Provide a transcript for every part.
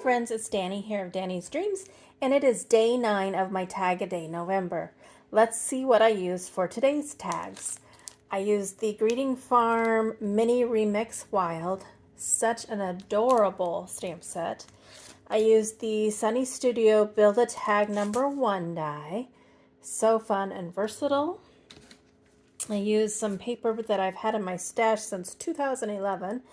friends, it's Danny here of Danny's Dreams, and it is day 9 of my tag a day November. Let's see what I used for today's tags. I used the Greeting Farm Mini Remix Wild, such an adorable stamp set. I used the Sunny Studio Build a Tag #1 die, so fun and versatile. I used some paper that I've had in my stash since 2011.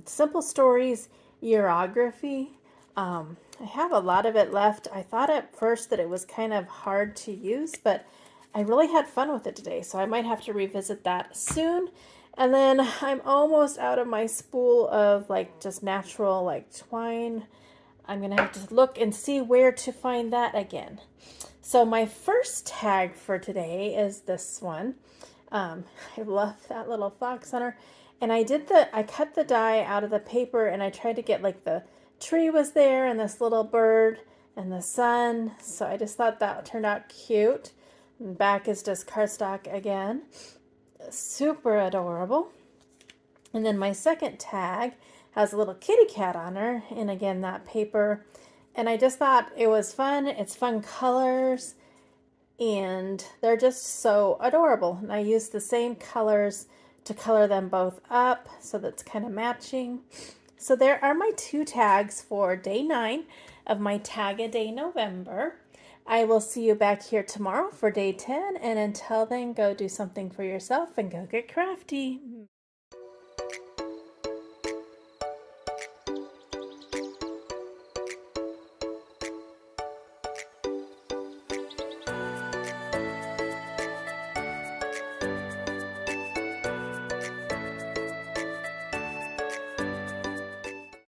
Simple Stories Year-o-graphy. I have a lot of it left. I thought at first that it was kind of hard to use, but I really had fun with it today, so I might have to revisit that soon. And then I'm almost out of my spool of just natural twine. I'm gonna have to look and see where to find that again. So my first tag for today is this one. I love that little fox on her. And I cut the die out of the paper, and I tried to get the tree was there and this little bird and the sun. So I just thought that turned out cute. And back is just cardstock again. Super adorable. And then my second tag has a little kitty cat on her, and again that paper. And I just thought it was fun. It's fun colors, and they're just so adorable. And I used the same colors to color them both up, so that's kind of matching. So there are my 2 tags for day 9 of my tag a day November. I will see you back here tomorrow for day 10, and until then, go do something for yourself and go get crafty.